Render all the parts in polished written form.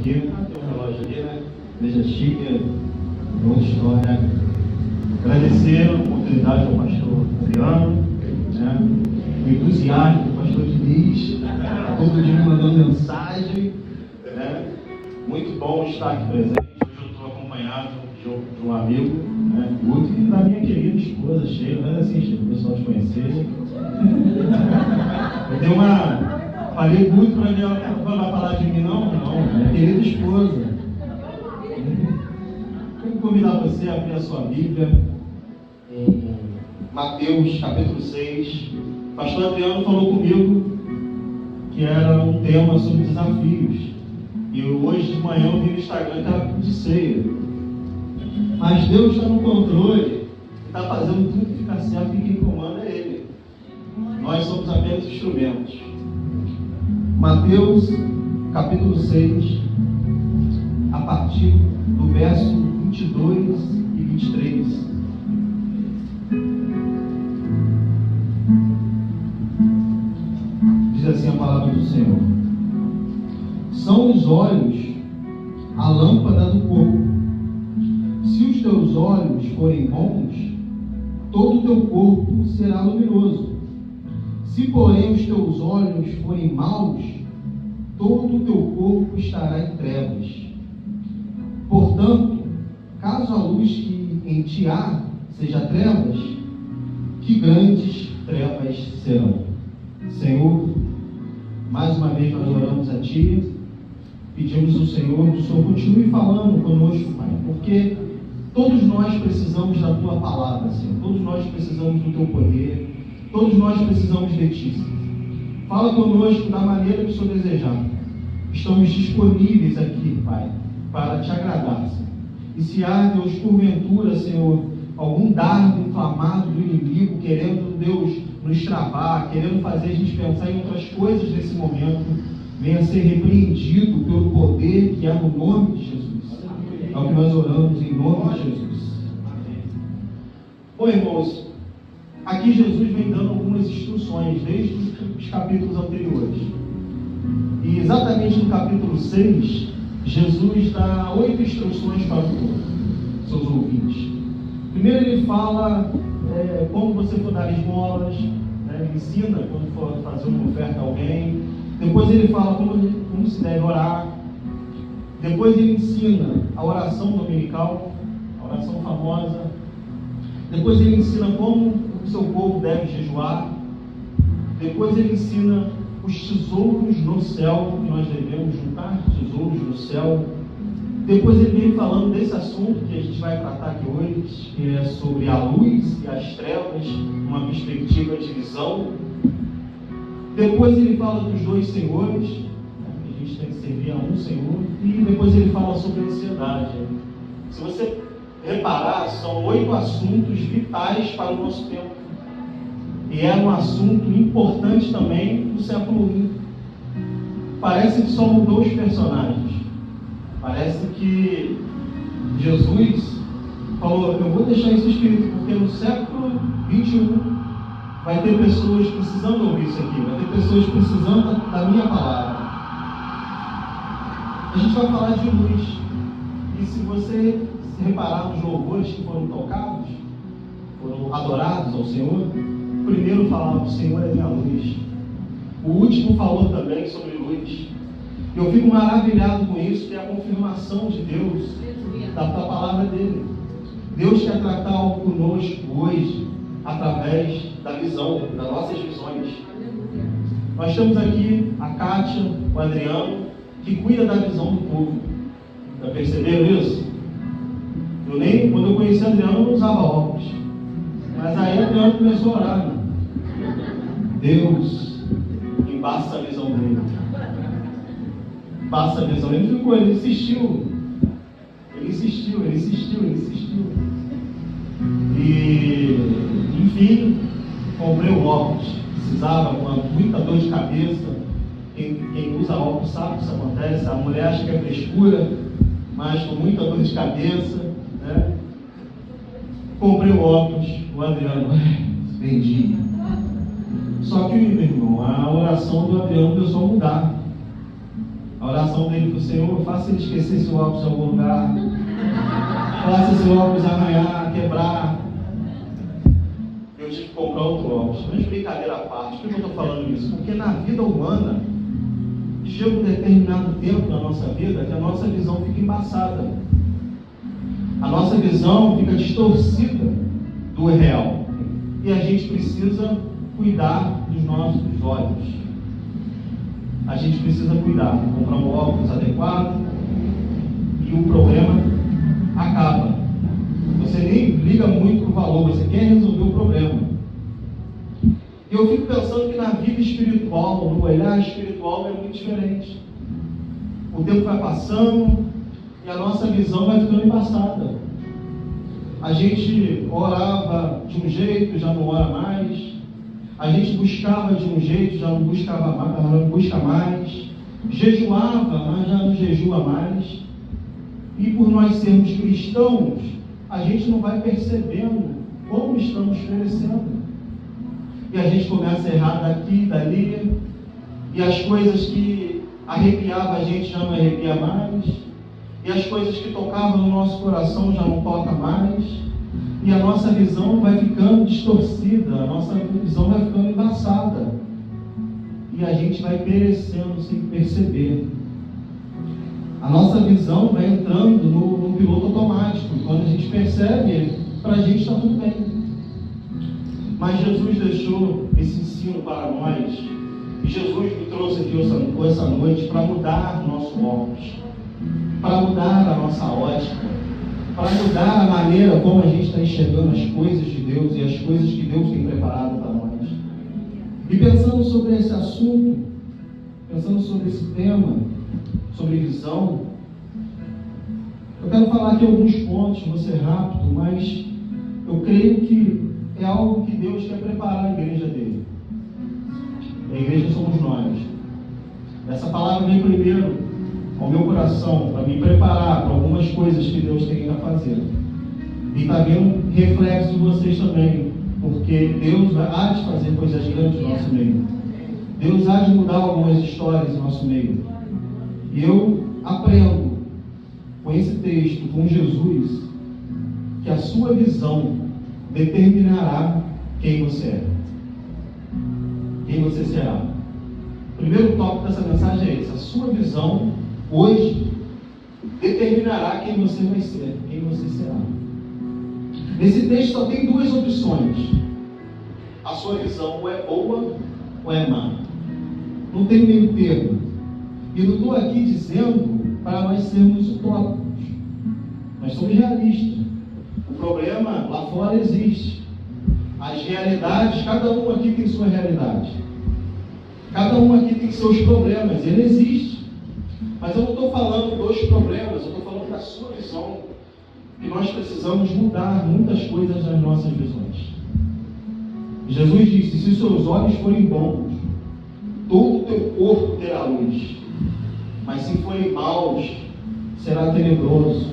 aqui. Tem um relógio ali, né? Igreja chique, outra história. Agradecer a oportunidade ao pastor Adriano, né? O entusiasmo do pastor Diniz, todo dia me mandando mensagem, né? Muito bom estar aqui presente. Hoje eu estou acompanhado de um amigo, né? Muito, e da minha querida esposa, Sheila. Mas assim, Sheila, o pessoal te conhecer. Eu dei uma. Falei muito para ela, não vai falar de mim, não, minha querida esposa. Quero convidar você a abrir a sua Bíblia em Mateus capítulo 6. O pastor Adriano falou comigo que era um tema sobre desafios. E hoje de manhã eu vi no Instagram que era de ceia. Mas Deus está no controle e está fazendo tudo ficar certo, e quem comanda é Ele. Nós somos apenas instrumentos. Mateus capítulo 6, a partir do verso 22 e 23. Diz assim a palavra do Senhor: são os olhos a lâmpada do corpo. Se os teus olhos forem bons, todo o teu corpo será luminoso. Se, porém, os teus olhos forem maus, todo o teu corpo estará em trevas. Portanto, caso a luz que em ti há seja trevas, que grandes trevas serão. Senhor, mais uma vez nós oramos a Ti, pedimos ao Senhor que o Senhor continue falando conosco, Pai, porque todos nós precisamos da Tua palavra, Senhor. Todos nós precisamos do Teu poder. Todos nós precisamos de Ti, Senhor. Fala conosco da maneira que o Senhor desejar. Estamos disponíveis aqui, Pai, para Te agradar, Senhor. E se há, Deus, porventura, Senhor, algum dardo inflamado do inimigo, querendo, Deus, nos travar, querendo fazer a gente pensar em outras coisas nesse momento, venha ser repreendido pelo poder que há no nome de Jesus. É o que nós oramos em nome de Jesus. Bom, irmãos, aqui Jesus vem dando algumas instruções desde os capítulos anteriores. E exatamente no capítulo 6, Jesus dá 8 instruções para os seus ouvintes. Primeiro ele fala como você for dar esmolas, né? Ele ensina quando for fazer uma oferta a alguém. Depois ele fala como se deve orar. Depois ele ensina a oração dominical, a oração famosa. Depois ele ensina como o seu povo deve jejuar. Depois ele ensina os tesouros no céu, que nós devemos juntar tesouros no céu. Depois ele vem falando desse assunto que a gente vai tratar aqui hoje, que é sobre a luz e as trevas, uma perspectiva de visão. Depois ele fala dos 2 senhores, que a gente tem que servir a um Senhor. E depois ele fala sobre a ansiedade. Se você reparar, são 8 assuntos vitais para o nosso tempo. E é um assunto importante também do século I. Parece que só mudou os personagens. Parece que Jesus falou: eu vou deixar isso escrito, porque no século XXI vai ter pessoas precisando ouvir isso aqui, vai ter pessoas precisando da minha palavra. A gente vai falar de luz. E se você reparar nos louvores que foram tocados, foram adorados ao Senhor, o primeiro falava: o Senhor é minha luz. O último falou também sobre luz. Eu fico maravilhado com isso, que é a confirmação de Deus, da palavra dele. Deus quer tratar algo conosco hoje, através da visão, das nossas visões. Nós temos aqui a Kátia, o Adriano, que cuida da visão do povo. Já perceberam isso? Quando eu conheci o Adriano, eu não usava óculos. Mas aí o Adriano começou a orar. Deus, embaça a visão dele. Passa a visão. Ele ficou, ele insistiu. E, enfim, comprei o óculos. Precisava, com muita dor de cabeça. Quem usa óculos sabe que isso acontece. A mulher acha que é frescura, mas com muita dor de cabeça, né? Comprei o óculos, o Adriano, vendi. Só que, meu irmão, a oração do Adriano começou a mudar. A A oração dele foi: Senhor, faça ele esquecer esse óculos em algum lugar. Faça esse óculos arranhar, quebrar. Eu tive que comprar outro óculos. Mas brincadeira à parte, por que eu estou falando isso? Porque na vida humana, chega um determinado tempo na nossa vida que a nossa visão fica embaçada. A nossa visão fica distorcida do real. E a gente precisa cuidar dos nossos olhos. A gente precisa cuidar, comprar um óculos adequado e o problema acaba. Você nem liga muito para o valor, você quer resolver o problema. E eu fico pensando que na vida espiritual, no olhar espiritual é muito diferente. O tempo vai passando e a nossa visão vai ficando embaçada. A gente orava de um jeito, já não ora mais. A gente buscava de um jeito, já não busca mais. Jejuava, mas já não jejua mais. E por nós sermos cristãos, a gente não vai percebendo como estamos perecendo. E a gente começa a errar daqui e dali. E as coisas que arrepiavam a gente já não arrepia mais. E as coisas que tocavam no nosso coração já não toca mais. E a nossa visão vai ficando distorcida, a nossa visão vai ficando embaçada. E a gente vai perecendo sem perceber. A nossa visão vai entrando no piloto automático. E quando a gente percebe, para a gente está tudo bem. Mas Jesus deixou esse ensino para nós. E Jesus me trouxe aqui essa noite para mudar o nosso óculos, para mudar a nossa ótica, para mudar a maneira como a gente está enxergando as coisas de Deus e as coisas que Deus tem preparado para nós. E pensando sobre esse assunto, pensando sobre esse tema, sobre visão, eu quero falar aqui alguns pontos, vou ser rápido, mas eu creio que é algo que Deus quer preparar a igreja dele. A igreja somos nós. Essa palavra vem primeiro ao meu coração, para me preparar para algumas coisas que Deus tem a fazer. E está vendo reflexo de vocês também, porque Deus há de fazer coisas grandes no nosso meio. Deus há de mudar algumas histórias no nosso meio. E eu aprendo com esse texto, com Jesus, que a sua visão determinará quem você é. Quem você será. O primeiro tópico dessa mensagem é esse: a sua visão hoje determinará quem você vai ser, quem você será. Nesse texto só tem duas opções: a sua visão ou é boa ou é má. Não tem meio termo. E não estou aqui dizendo para nós sermos utópicos. Nós somos realistas. O problema lá fora existe. As realidades, cada um aqui tem sua realidade. Cada um aqui tem seus problemas. Ele existe. Mas eu não estou falando dos problemas, eu estou falando da sua visão. Que nós precisamos mudar muitas coisas nas nossas visões. Jesus disse: se os seus olhos forem bons, todo o teu corpo terá luz. Mas se forem maus, será tenebroso.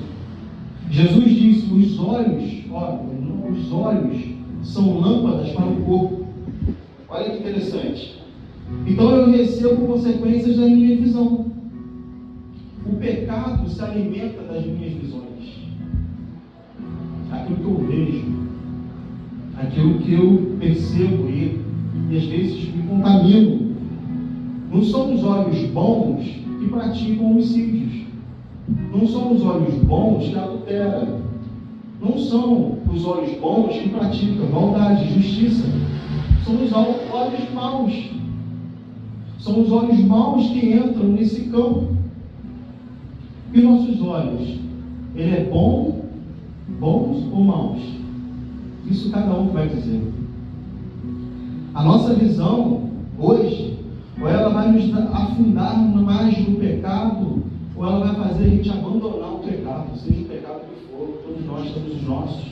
Jesus disse: os olhos são lâmpadas para o corpo. Olha que interessante. Então eu recebo consequências da minha visão. O pecado se alimenta das minhas visões. Aquilo que eu vejo, aquilo que eu percebo e às vezes me contamino. Não são os olhos bons que praticam homicídios. Não são os olhos bons que adulteram. Não são os olhos bons que praticam maldade, justiça. São os olhos maus. São os olhos maus que entram nesse campo. E nossos olhos, ele é bons ou maus? Isso cada um vai dizer. A nossa visão hoje, ou ela vai nos afundar mais no pecado, ou ela vai fazer a gente abandonar o pecado, seja o pecado que for. Todos nós temos os nossos.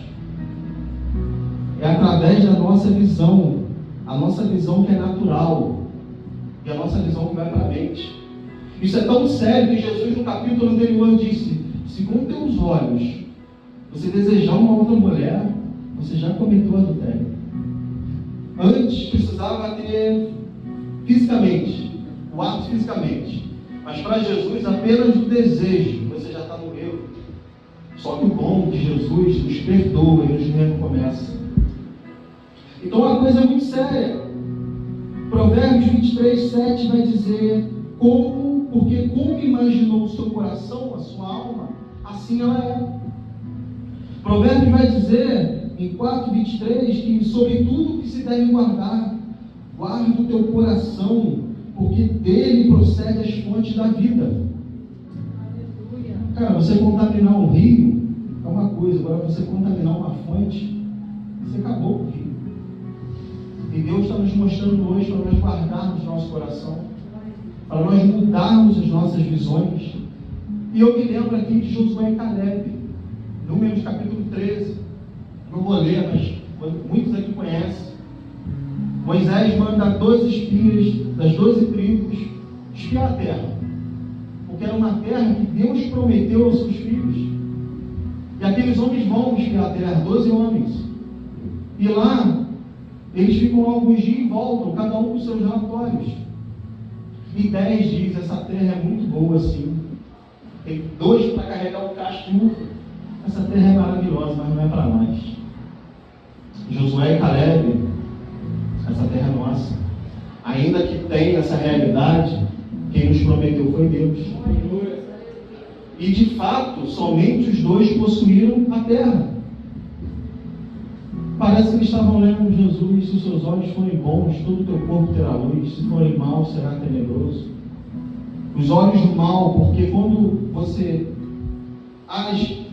É através da nossa visão, a nossa visão que é natural, e a nossa visão que vai para a mente. Isso é tão sério que Jesus, no capítulo anterior, disse: se com teus olhos você desejar uma outra mulher, você já cometeu adultério. Antes precisava ter fisicamente, o ato fisicamente. Mas para Jesus, apenas o desejo, você já está no erro. Só que o bom de Jesus nos perdoa e nos recomeça. Então a coisa é muito séria. Provérbios 23, 7 vai dizer porque como imaginou o seu coração, a sua alma, assim ela é. Provérbios vai dizer em 4:23 que sobre tudo que se deve guardar, guarda o teu coração, porque dele procede as fontes da vida. Cara, você contaminar um rio é uma coisa, agora você contaminar uma fonte, você acabou com o rio. E Deus está nos mostrando hoje para nós guardarmos nosso coração, para nós mudarmos as nossas visões. E eu me lembro aqui de Josué e Caleb, Números capítulo 13. Não vou ler, mas muitos aqui conhecem. Moisés manda 12 espias das 12 tribos espiar a terra, porque era uma terra que Deus prometeu aos seus filhos. E aqueles homens vão espiar a terra, 12 homens. E lá, eles ficam alguns dias e voltam, cada um com seus relatórios. E 10 diz, essa terra é muito boa assim. Tem 2 para carregar um cacho de uva. Essa terra é maravilhosa, mas não é para nós. Josué e Caleb, essa terra é nossa. Ainda que tenha essa realidade, quem nos prometeu foi Deus. E de fato, somente os 2 possuíram a terra. Parece que eles estavam lendo Jesus: se os seus olhos forem bons, todo o teu corpo terá luz; se forem maus, será tenebroso. Os olhos do mal, porque quando você age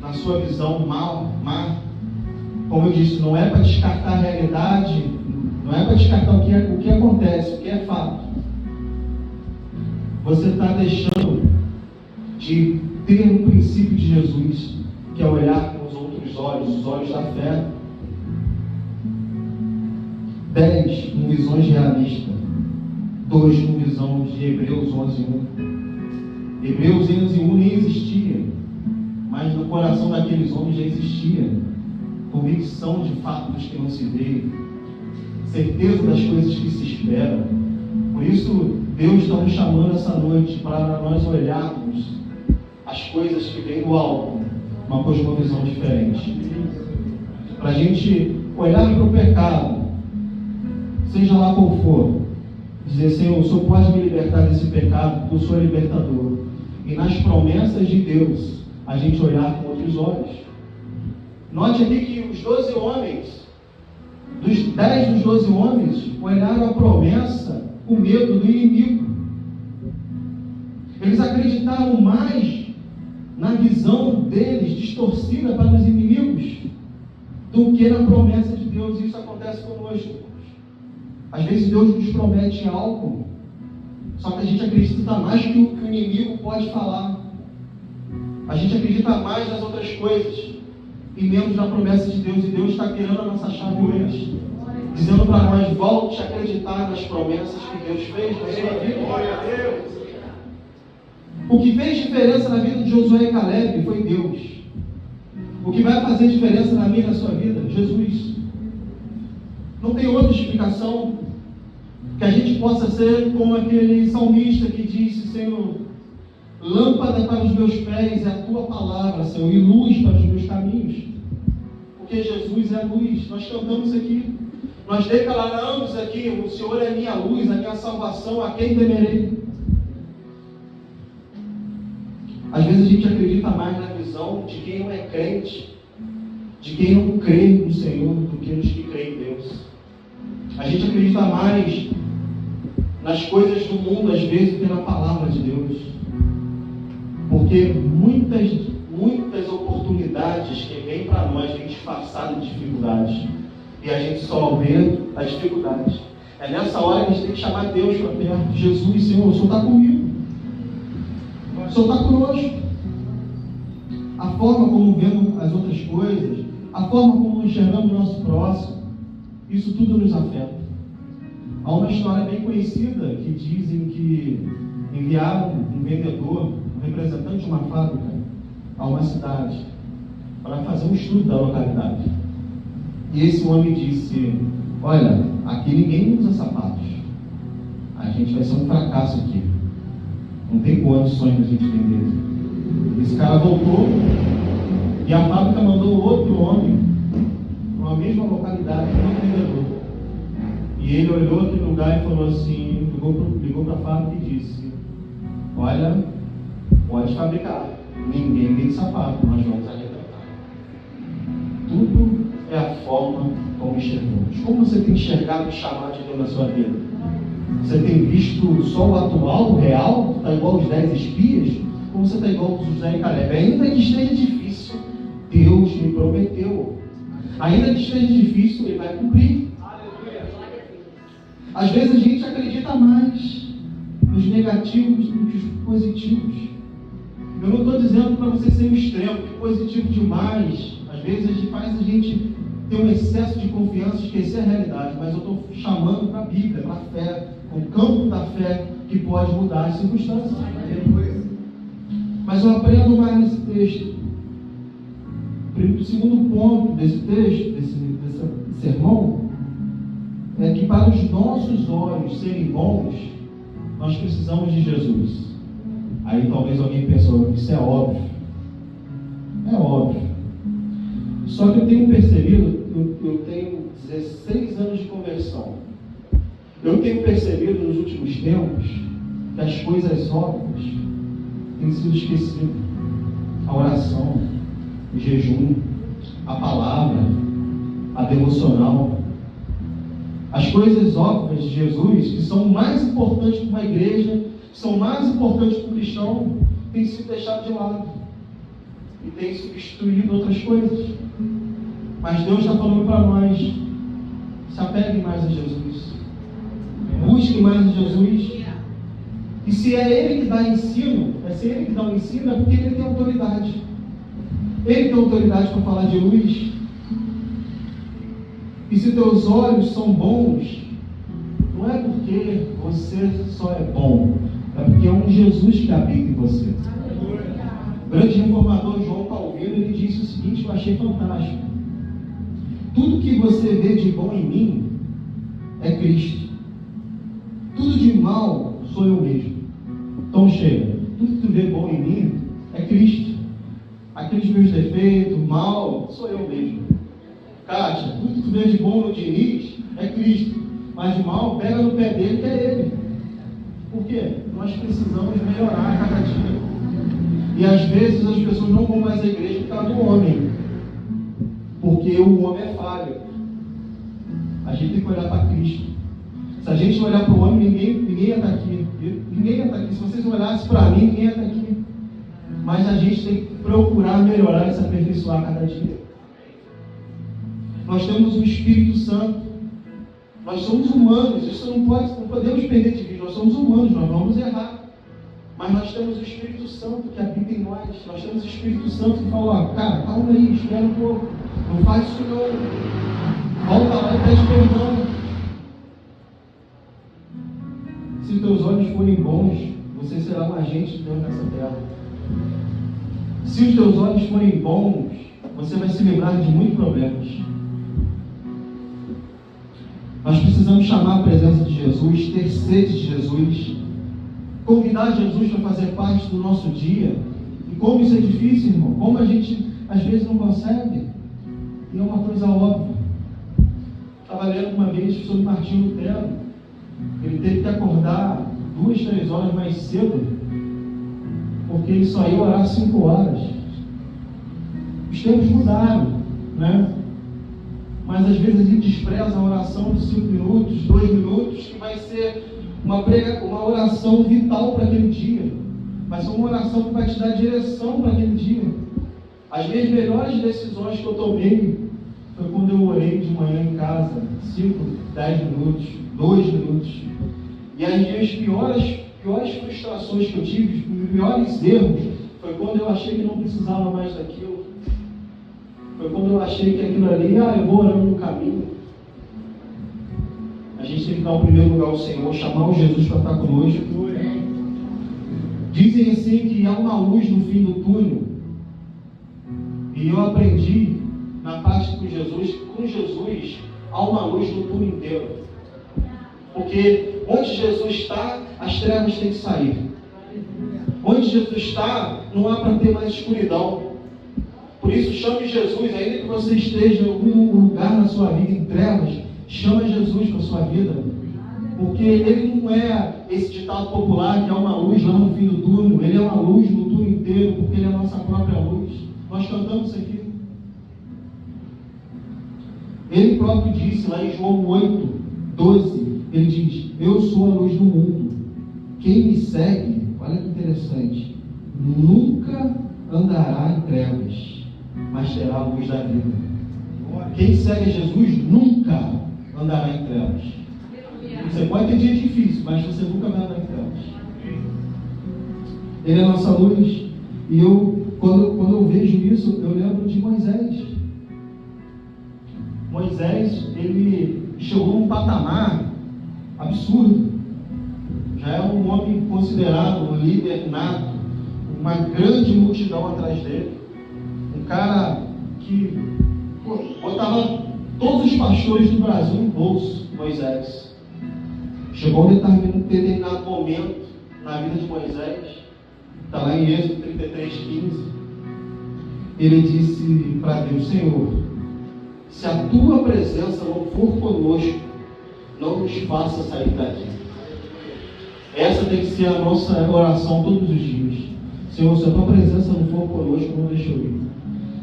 na sua visão má, como eu disse, não é para descartar a realidade, não é para descartar o que acontece, o que é fato. Você está deixando de ter o princípio de Jesus, que é olhar com os outros olhos, os olhos da fé. 10 com visões realistas, 2 com visão de Hebreus 11:1. Hebreus 11:1 nem existia, mas no coração daqueles homens já existia convicção de fatos que não se vê, certeza das coisas que se esperam. Por isso Deus está nos chamando essa noite para nós olharmos as coisas que vêm do alto, uma cosmovisão diferente, para a gente olhar para o pecado, seja lá qual for, dizer: Senhor, o Senhor pode me libertar desse pecado, porque eu sou libertador. E nas promessas de Deus, a gente olhar com outros olhos. Note aqui que os 12 homens, dos 10 dos 12 homens, olharam a promessa com medo do inimigo. Eles acreditaram mais na visão deles, distorcida para os inimigos, do que na promessa de Deus. E isso acontece conosco. Às vezes Deus nos promete algo, só que a gente acredita mais que o inimigo pode falar. A gente acredita mais nas outras coisas e menos na promessa de Deus. E Deus está querendo a nossa chave hoje, dizendo para nós: volte a acreditar nas promessas que Deus fez na sua vida. Glória a Deus. O que fez diferença na vida de Josué e Caleb foi Deus. O que vai fazer diferença na minha e na sua vida? Jesus. Não tem outra explicação. Que a gente possa ser como aquele salmista que disse: Senhor, lâmpada para os meus pés é a tua palavra, Senhor, e luz para os meus caminhos. Porque Jesus é a luz. Nós cantamos aqui, nós declaramos aqui: o Senhor é a minha luz, a minha salvação, a quem temerei. Às vezes a gente acredita mais na visão de quem não é crente, de quem não crê no Senhor, do que nos que creem em Deus. A gente acredita mais nas coisas do mundo, às vezes, do que na palavra de Deus. Porque muitas oportunidades que vêm para nós vêm disfarçadas de dificuldades. E a gente só vê as dificuldades. É nessa hora que a gente tem que chamar Deus para perto. Jesus, Senhor, o Senhor está comigo. O Senhor está conosco. A forma como vemos as outras coisas, a forma como enxergamos o nosso próximo, isso tudo nos afeta. Há uma história bem conhecida que dizem que enviaram um vendedor, um representante de uma fábrica, a uma cidade para fazer um estudo da localidade. E esse homem disse: olha, aqui ninguém usa sapatos, a gente vai ser um fracasso aqui. Não tem condições da gente vender. Esse cara voltou e a fábrica mandou outro homem para a mesma localidade, um vendedor. E ele olhou aquele lugar e falou assim, ligou para a fábrica e disse: olha, pode fabricar, ninguém vende sapato, nós vamos arrebentar. Tudo é a forma como enxergamos. Como você tem enxergado o chamado de Deus na sua vida? Você tem visto só o atual, o real? Está igual aos 10 espias? Ou você está igual aos José e Caleb? Ainda que esteja difícil, Deus me prometeu. Ainda que esteja difícil, Ele vai cumprir. Às vezes a gente acredita mais nos negativos do que nos positivos. Eu não estou dizendo para você ser um extremo, que positivo demais, às vezes faz a gente ter um excesso de confiança e esquecer a realidade, mas eu estou chamando para a Bíblia, para a fé, o campo da fé que pode mudar as circunstâncias. Mas eu aprendo mais nesse texto. O segundo ponto desse texto, desse sermão, é que para os nossos olhos serem bons, nós precisamos de Jesus. Aí talvez alguém pense: isso é óbvio. É óbvio. Só que eu tenho percebido, eu tenho 16 anos de conversão. Eu tenho percebido nos últimos tempos que as coisas óbvias têm sido esquecidas. A oração, o jejum, a palavra, a devocional. As coisas óbvias de Jesus, que são mais importantes para uma igreja, que são mais importantes para o cristão, têm sido deixadas de lado e têm substituído outras coisas. Mas Deus está falando para nós: se apeguem mais a Jesus, busquem mais a Jesus. E se é Ele que dá ensino, se é Ele que dá o ensino, é porque Ele tem autoridade. Ele tem autoridade para falar de luz. E se teus olhos são bons, não é porque você só é bom, é porque é um Jesus que habita em você. O grande reformador João Calvino, ele disse o seguinte, que eu achei fantástico: tudo que você vê de bom em mim é Cristo. Tudo de mal sou eu mesmo. Então chega, tudo que tu vê bom em mim é Cristo. Aqueles meus defeitos, mal, sou eu mesmo. Kátia, tudo que tu vê de bom no Diniz é Cristo. Mas de mal, pega no pé dele, que é ele. Por quê? Nós precisamos melhorar a cada dia. E às vezes as pessoas não vão mais à igreja por causa do homem. Porque o homem é falho. A gente tem que olhar para Cristo. Se a gente olhar para o homem, ninguém ia estar aqui. Ninguém ia estar aqui. Se vocês olhassem para mim, ninguém ia estar aqui. Mas a gente tem que procurar melhorar e se aperfeiçoar cada dia. Nós temos o Espírito Santo. Nós somos humanos. Isso não podemos perder de vista. Nós somos humanos, nós vamos errar. Mas nós temos o Espírito Santo que habita em nós. Nós temos o Espírito Santo que fala: cara, calma aí, espera um pouco. Não faz isso não. Volta lá e pede perdão. Se teus olhos forem bons, você será um agente de Deus nessa terra. Se os teus olhos forem bons, você vai se livrar de muitos problemas. Nós precisamos chamar a presença de Jesus, ter sede de Jesus, convidar Jesus para fazer parte do nosso dia. E como isso é difícil, irmão, como a gente às vezes não consegue. E é uma coisa óbvia. Estava lendo uma vez sobre Martinho Lutero. Ele teve que acordar 2, 3 horas mais cedo, porque ele só ia orar 5 horas. Os tempos mudaram, né? Mas às vezes a gente despreza a oração de 5 minutos, 2 minutos, que vai ser uma oração vital para aquele dia. Vai ser uma oração que vai te dar direção para aquele dia. As minhas melhores decisões que eu tomei foi quando eu orei de manhã em casa, 5, 10 minutos, 2 minutos. E as minhas piores frustrações que eu tive, os piores erros, foi quando eu achei que não precisava mais daquilo. Foi quando eu achei que aquilo ali, eu vou orando no caminho. A gente tem que dar o primeiro lugar ao Senhor, chamar o Jesus para estar conosco. Dizem assim que há uma luz no fim do túnel. E eu aprendi na prática com Jesus, que com Jesus há uma luz no túnel inteiro. Porque onde Jesus está, as trevas têm que sair. Onde Jesus está, não há para ter mais escuridão. Por isso, chame Jesus, ainda que você esteja em algum lugar na sua vida em trevas, chama Jesus para a sua vida. Porque Ele não é esse ditado popular que é uma luz lá no fim do túnel. Ele é uma luz no túnel inteiro, porque Ele é a nossa própria luz. Nós cantamos isso aqui. Ele próprio disse lá em João 8, 12, Ele diz: eu sou a luz do mundo. Quem me segue, olha que interessante, nunca andará em trevas, mas terá a luz da vida. Quem segue Jesus nunca andará em trevas. Você pode ter dia difícil, mas você nunca vai andar em trevas. Ele é a nossa luz. E quando eu vejo isso, eu lembro de Moisés. Moisés, ele chegou num patamar absurdo. Já é um homem considerado um líder nato, uma grande multidão atrás dele. Um cara que botava todos os pastores do Brasil no bolso, Moisés. Chegou um determinado momento na vida de Moisés, está lá em Êxodo 33:15. Ele disse para Deus: Senhor, se a tua presença não for conosco, não nos faça sair daqui. Essa tem que ser a nossa oração todos os dias. Senhor, se a tua presença não for conosco, não deixa eu ir.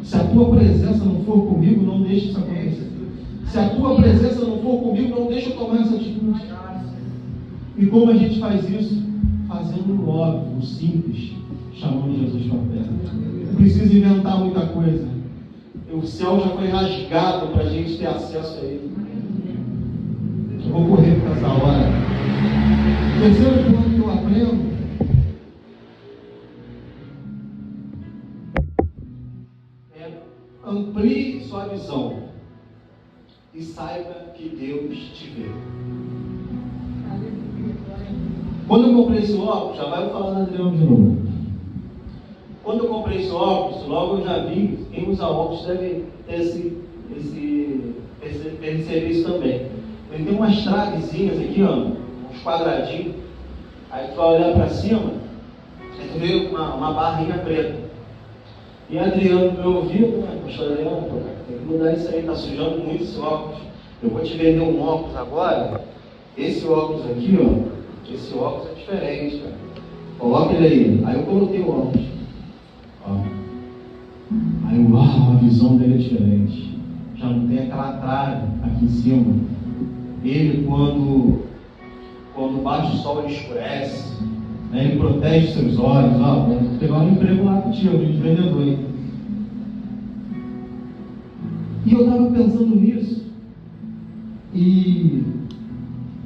Se a tua presença não for comigo, não deixa isso acontecer. Se a tua presença não for comigo, não deixa eu tomar essa atitude. E como a gente faz isso? Fazendo o óbvio, o simples, chamando Jesus para perto. Não precisa inventar muita coisa. O céu já foi rasgado para a gente ter acesso a ele. Eu vou correr para essa hora. O terceiro ponto que eu aprendo é: amplie sua visão e saiba que Deus te vê. Quando eu comprei esse óculos, já vai falar na Adriano de novo. Quando eu comprei esse óculos, logo eu já vi, quem usa óculos deve ter perceber isso também. Ele tem umas travezinhas aqui, ó, uns quadradinhos. Aí tu vai olhar para cima, aí tu vê uma barrinha preta. E Adriano, meu ouvido, né? Pastor Adriano, tem que mudar isso aí, tá sujando muito esse óculos. Eu vou te vender um óculos agora. Esse óculos aqui, ó. Esse óculos é diferente, cara. Coloca ele aí. Aí eu coloquei o óculos. Ó. Aí, uau, a visão dele é diferente. Já não tem aquela trave aqui em cima. Ele, quando bate o sol, ele escurece. Né? Ele protege seus olhos. Ó, vamos pegar um emprego lá contigo, de vendedor aí. E eu estava pensando nisso. E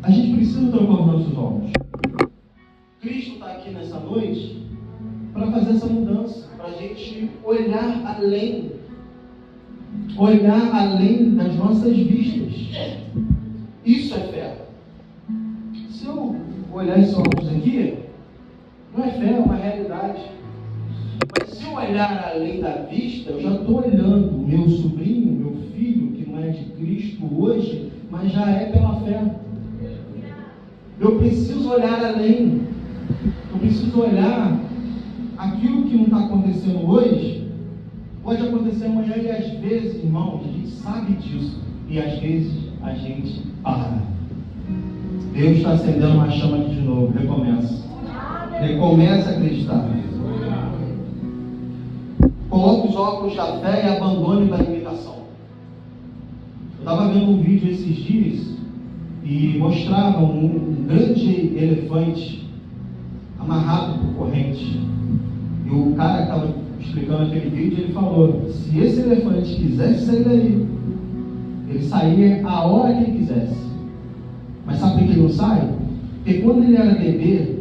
a gente precisa trocar os nossos olhos. Cristo está aqui nessa noite para fazer essa mudança, para a gente olhar além das nossas vistas. Isso é fé. Se eu olhar esses óculos aqui, não é fé, é uma realidade. Mas se eu olhar além da vista, eu já estou olhando o meu sobrinho, meu filho, que não é de Cristo hoje, mas já é pela fé. Eu preciso olhar além. Eu preciso olhar aquilo que não está acontecendo hoje, pode acontecer amanhã, e às vezes, irmãos, a gente sabe disso, e às vezes a gente para. Deus está acendendo uma chama aqui de novo. Recomeça a acreditar. Coloque os óculos da fé e abandone da limitação. Eu estava vendo um vídeo esses dias e mostrava um grande elefante amarrado por corrente. E o cara que estava explicando aquele vídeo, ele falou: se esse elefante quisesse sair daí, ele saía a hora que ele quisesse. Mas sabe por que ele não sai? Porque quando ele era bebê,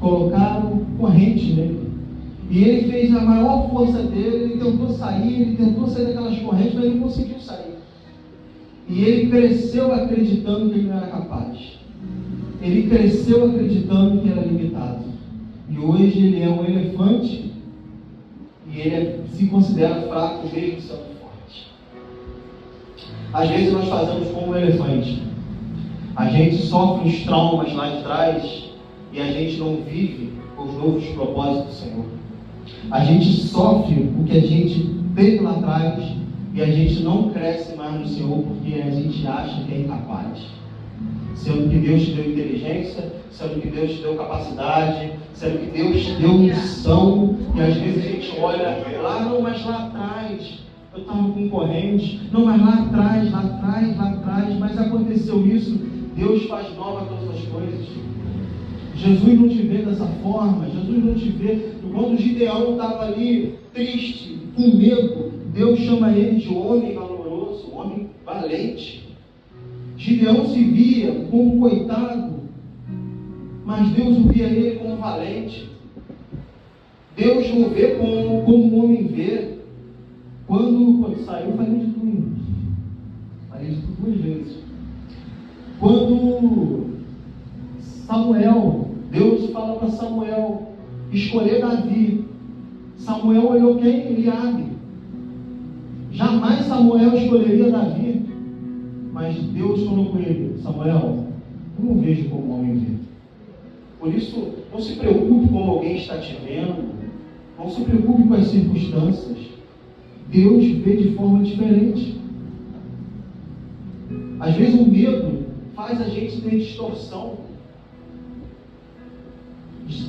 colocaram corrente nele. E ele fez a maior força dele, ele tentou sair daquelas correntes, mas ele não conseguiu sair. E ele cresceu acreditando que ele não era capaz. Ele cresceu acreditando que era limitado. E hoje ele é um elefante e ele se considera fraco mesmo sendo forte. Às vezes nós fazemos como um elefante. A gente sofre uns traumas lá de trás e a gente não vive os novos propósitos do Senhor. A gente sofre o que a gente teve lá atrás e a gente não cresce mais no Senhor porque a gente acha que é incapaz. Sendo que Deus te deu inteligência, sendo que Deus te deu capacidade, sendo que Deus te deu missão, e às vezes a gente olha lá, não, mas lá atrás eu estava com corrente, não, mas lá atrás, mas aconteceu isso. Deus faz nova todas as coisas. Jesus não te vê dessa forma, Jesus não te vê. Quando Gideão estava ali triste, com medo, Deus chama ele de homem valoroso, homem valente. Gideão se via como um coitado, mas Deus o via ele como valente. Deus não vê como um homem vê. Quando saiu, eu falei de tudo. Falei de tudo 2 vezes. Quando Samuel, Deus fala para Samuel escolher Davi. Samuel olhou quem? Eliabe. Jamais Samuel escolheria Davi. Mas Deus falou com ele: Samuel, eu não vejo como um homem vê. Por isso, não se preocupe como alguém está te vendo. Não se preocupe com as circunstâncias. Deus vê de forma diferente. Às vezes o medo faz a gente ter distorção.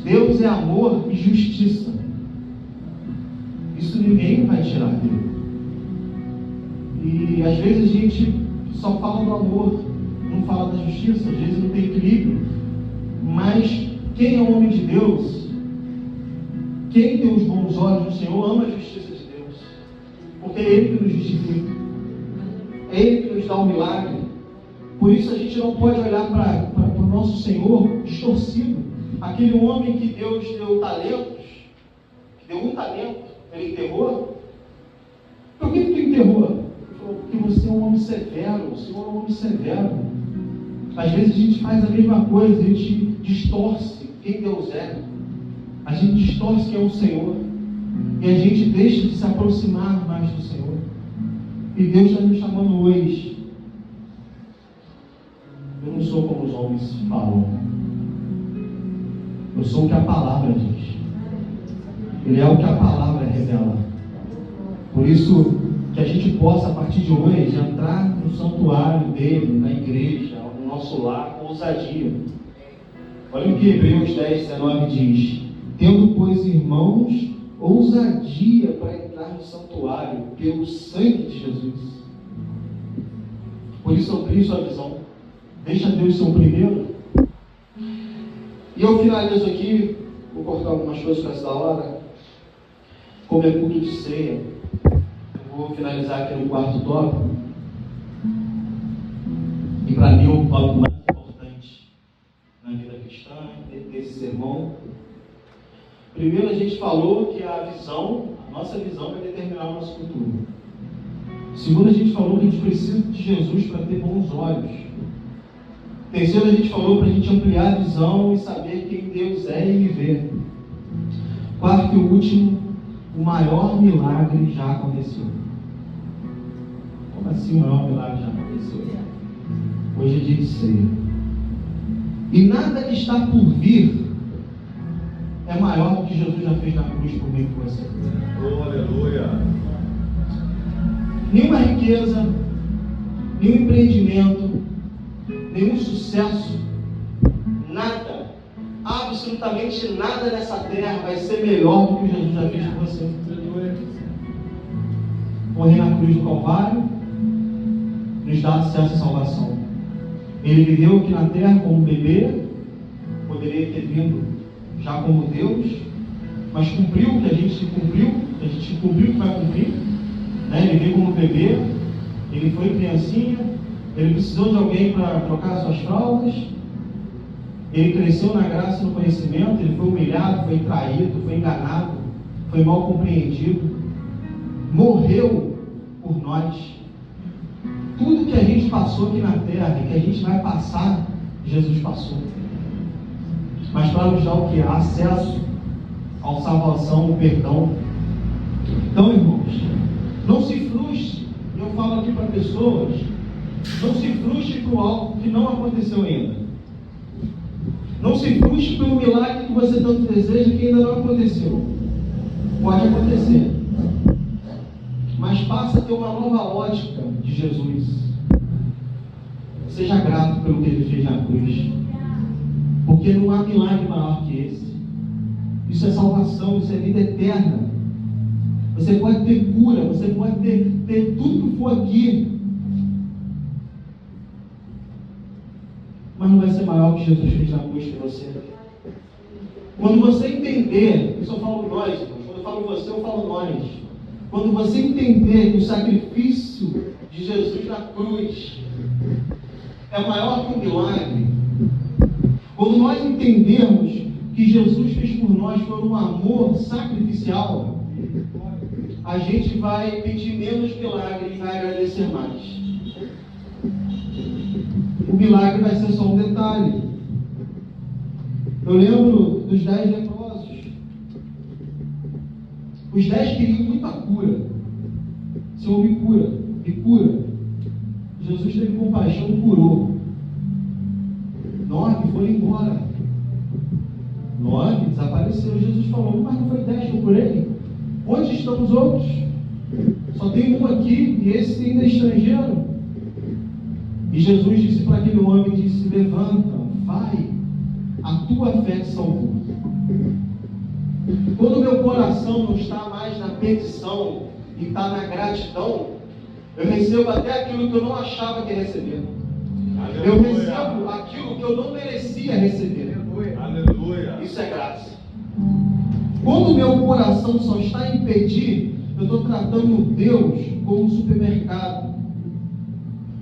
Deus é amor e justiça. Isso ninguém vai tirar dele. E às vezes a gente só fala do amor, não fala da justiça, às vezes não tem equilíbrio. Mas quem é o homem de Deus, quem tem os bons olhos do Senhor, ama a justiça de Deus. Porque é Ele que nos justifica. É Ele que nos dá um milagre. Por isso a gente não pode olhar para o nosso Senhor distorcido. Aquele homem que Deus deu talentos, que deu um talento, ele enterrou. Por que tu enterrou? Porque você é um homem severo, o Senhor é um homem severo. Às vezes a gente faz a mesma coisa, a gente distorce quem Deus é. A gente distorce quem é o Senhor. E a gente deixa de se aproximar mais do Senhor. E Deus está nos chamando hoje. Eu não sou como os homens falam. Eu sou o que a palavra diz. Ele é o que a palavra revela. Por isso, que a gente possa, a partir de hoje, entrar no santuário dele, na igreja, no nosso lar, com ousadia. Olha o que Hebreus 10, 19 diz: tendo, pois, irmãos, ousadia para entrar no santuário, pelo sangue de Jesus. Por isso, amplie sua visão. Deixa Deus ser o primeiro. E eu finalizo aqui, vou cortar algumas coisas para essa hora. Como é culto de ceia, vou finalizar aqui no 4º tópico. E para mim, o tópico mais importante na vida cristã, desse sermão. Primeiro, a gente falou que a nossa visão vai determinar o nosso futuro. Segundo, a gente falou que a gente precisa de Jesus para ter bons olhos. Terceiro, a gente falou para a gente ampliar a visão e saber quem Deus é e viver. Quarto e último, o maior milagre já aconteceu. Como assim o maior milagre já aconteceu? Hoje é dia de ceia. E nada que está por vir é maior do que Jesus já fez na cruz por mim e por você. Oh, aleluia! Nenhuma riqueza, nenhum empreendimento, nenhum sucesso, nada, absolutamente nada nessa terra vai ser melhor do que Jesus já fez por você. Morrer na cruz do Calvário nos dá acesso à salvação. Ele viveu aqui na terra como bebê, poderia ter vindo já como Deus, mas cumpriu o que a gente cumpriu o que vai cumprir, né? Ele veio como bebê, ele foi criancinha, ele precisou de alguém para trocar suas fraldas, ele cresceu na graça e no conhecimento, ele foi humilhado, foi traído, foi enganado, foi mal compreendido, morreu por nós. Tudo que a gente passou aqui na terra e que a gente vai passar, Jesus passou. Mas para nos dar o que? Acesso à salvação, ao perdão. Então, irmãos, não se frustre. Eu falo aqui para pessoas, não se frustre por algo que não aconteceu ainda. Não se frustre pelo milagre que você tanto deseja que ainda não aconteceu. Pode acontecer. Mas passa a ter uma nova ótica de Jesus. Seja grato pelo que Ele fez na cruz. Porque não há milagre maior que esse. Isso é salvação, isso é vida eterna. Você pode ter cura, você pode ter tudo que for aqui. Mas não vai ser maior que Jesus fez na cruz por você. Quando você entender, isso eu falo nós, irmãos. Quando eu falo você, eu falo nós. Quando você entender que o sacrifício de Jesus na cruz é maior que um milagre, quando nós entendermos que Jesus fez por nós por um amor sacrificial, a gente vai pedir menos milagre e vai agradecer mais. O milagre vai ser só um detalhe. Eu lembro dos 10 leprosos. Os 10 queriam muita cura. Senhor, me cura, me cura. Jesus teve compaixão e curou. 9 foram embora. 9 desapareceu. Jesus falou, mas não foi 10 que eu curei? Onde estão os outros? Só tem um aqui e esse ainda é estrangeiro. E Jesus disse para aquele homem, disse, levanta, vai, a tua fé te salvou. Quando o meu coração não está mais na petição e está na gratidão, eu recebo até aquilo que eu não achava que ia receber. Aleluia. Eu recebo aquilo que eu não merecia receber. Aleluia. Isso é graça. Quando o meu coração só está em pedir, eu estou tratando Deus como um supermercado.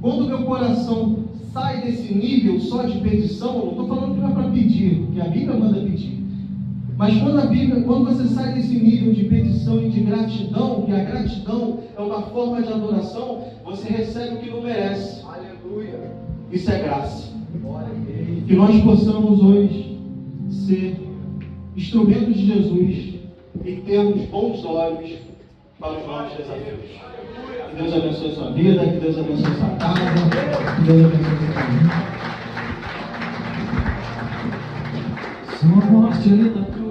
Quando o meu coração sai desse nível só de petição, eu não estou falando que não é para pedir, porque a Bíblia manda pedir. Mas quando você sai desse nível de petição e de gratidão, que a gratidão é uma forma de adoração, você recebe o que não merece. Aleluia. Isso é graça. Que nós possamos hoje ser instrumentos de Jesus e termos bons olhos para os nossos desafios. Que Deus abençoe a sua vida, que Deus abençoe a sua casa, que Deus abençoe a sua família. Sua morte, linda.